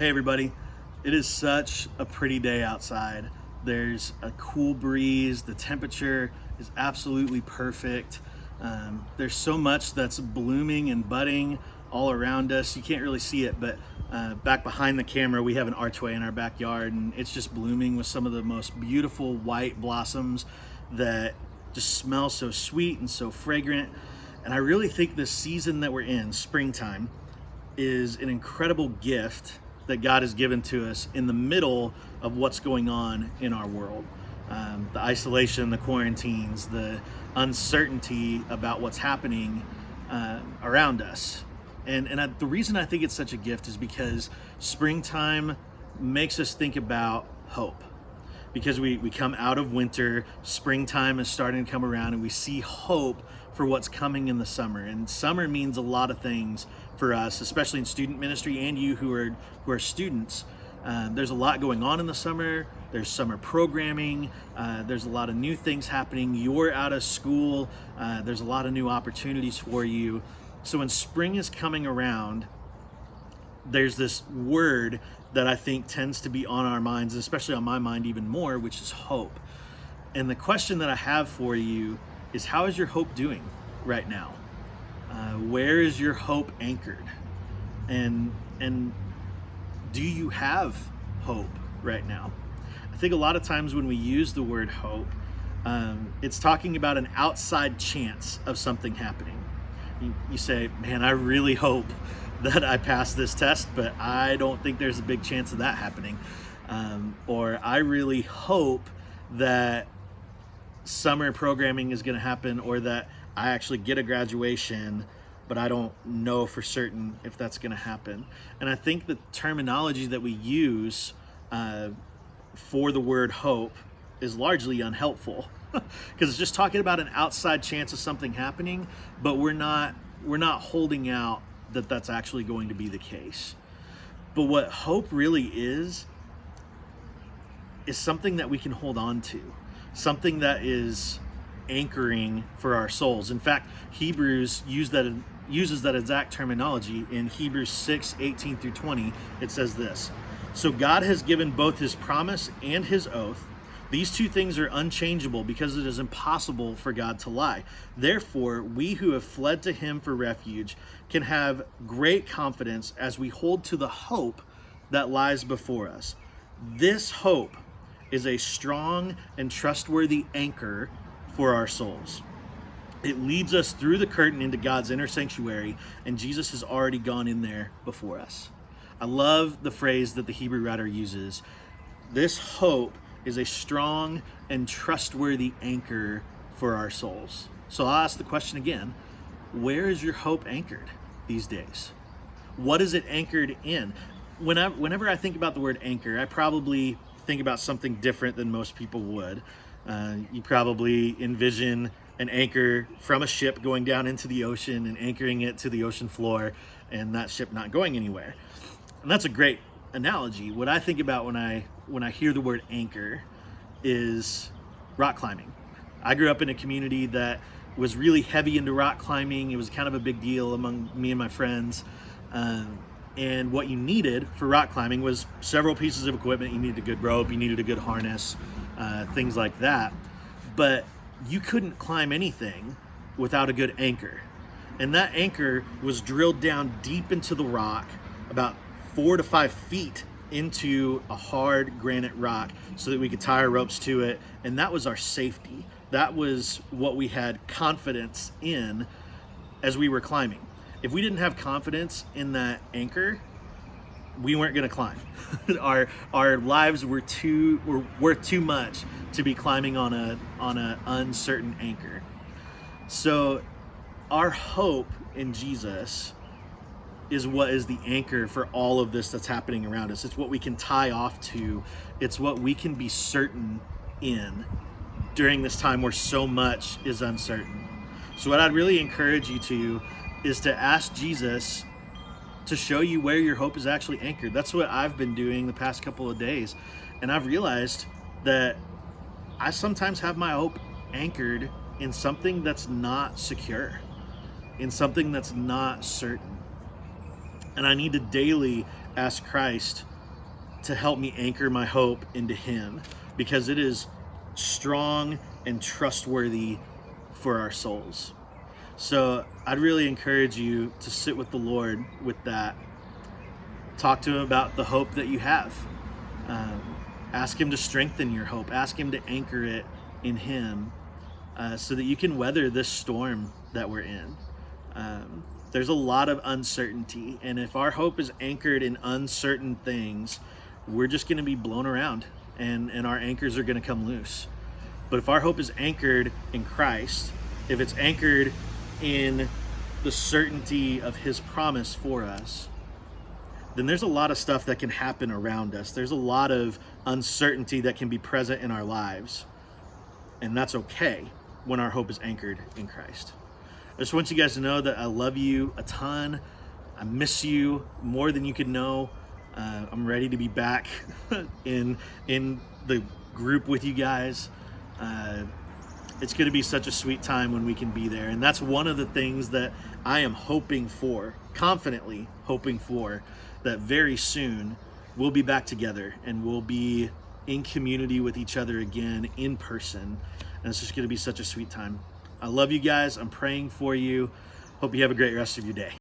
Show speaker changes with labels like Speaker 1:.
Speaker 1: Hey everybody, it is such a pretty day outside. There's a cool breeze, the temperature is absolutely perfect. There's so much that's blooming and budding all around us. You can't really see it, but back behind the camera we have an archway in our backyard and it's just blooming with some of the most beautiful white blossoms that just smell so sweet and so fragrant. And I really think this season that we're in, springtime, is an incredible gift that God has given to us in the middle of what's going on in our world. The isolation, the quarantines, the uncertainty about what's happening around us. The reason I think it's such a gift is because springtime makes us think about hope. Because we come out of winter, springtime is starting to come around, and we see hope for what's coming in the summer. And summer means a lot of things for us, especially in student ministry and you who are students. There's a lot going on in the summer. There's summer programming. There's a lot of new things happening. You're out of school. There's a lot of new opportunities for you. So when spring is coming around, there's this word that I think tends to be on our minds, especially on my mind even more, which is hope. And the question that I have for you is, how is your hope doing right now? Where is your hope anchored? And do you have hope right now? I think a lot of times when we use the word hope, it's talking about an outside chance of something happening. You say, man, I really hope that I pass this test, but I don't think there's a big chance of that happening. Or I really hope that summer programming is going to happen, or that I actually get a graduation, but I don't know for certain if that's going to happen. And I think the terminology that we use for the word hope is largely unhelpful because it's just talking about an outside chance of something happening, but we're not holding out that that's actually going to be the case. But what hope really is something that we can hold on to, something that is anchoring for our souls. In fact, Hebrews uses that exact terminology. In Hebrews 6:18-20, it says this: "So God has given both his promise and his oath. These two things are unchangeable because it is impossible for God to lie. Therefore, we who have fled to him for refuge can have great confidence as we hold to the hope that lies before us. This hope is a strong and trustworthy anchor for our souls. It leads us through the curtain into God's inner sanctuary, and Jesus has already gone in there before us." I love the phrase that the Hebrew writer uses. This hope is a strong and trustworthy anchor for our souls. So I'll ask the question again: where is your hope anchored these days? What is it anchored in? Whenever I think about the word anchor, I probably think about something different than most people would. You probably envision an anchor from a ship going down into the ocean and anchoring it to the ocean floor, and that ship not going anywhere. And that's a great analogy. What I think about when I hear the word anchor is rock climbing. I grew up in a community that was really heavy into rock climbing. It was kind of a big deal among me and my friends. And what you needed for rock climbing was several pieces of equipment. You needed a good rope, you needed a good harness, things like that. But you couldn't climb anything without a good anchor. And that anchor was drilled down deep into the rock, about 4 to 5 feet into a hard granite rock, so that we could tie our ropes to it. And that was our safety. That was what we had confidence in as we were climbing. If we didn't have confidence in that anchor, we weren't going to climb. Our lives were worth too much to be climbing on a uncertain anchor. So our hope in Jesus is what is the anchor for all of this that's happening around us. It's what we can tie off to. It's what we can be certain in during this time where so much is uncertain. So what I'd really encourage you to is to ask Jesus to show you where your hope is actually anchored. That's what I've been doing the past couple of days. And I've realized that I sometimes have my hope anchored in something that's not secure, in something that's not certain. And I need to daily ask Christ to help me anchor my hope into him, because it is strong and trustworthy for our souls. So I'd really encourage you to sit with the Lord with that. Talk to him about the hope that you have. Ask him to strengthen your hope. Ask him to anchor it in him, so that you can weather this storm that we're in. There's a lot of uncertainty, and if our hope is anchored in uncertain things, we're just going to be blown around, and our anchors are going to come loose. But if our hope is anchored in Christ, if it's anchored in the certainty of his promise for us, then there's a lot of stuff that can happen around us. There's a lot of uncertainty that can be present in our lives, and that's okay when our hope is anchored in Christ. I just want you guys to know that I love you a ton. I miss you more than you could know. I'm ready to be back in the group with you guys. It's going to be such a sweet time when we can be there. And that's one of the things that I am hoping for, confidently hoping for, that very soon we'll be back together and we'll be in community with each other again in person. And it's just going to be such a sweet time. I love you guys. I'm praying for you. Hope you have a great rest of your day.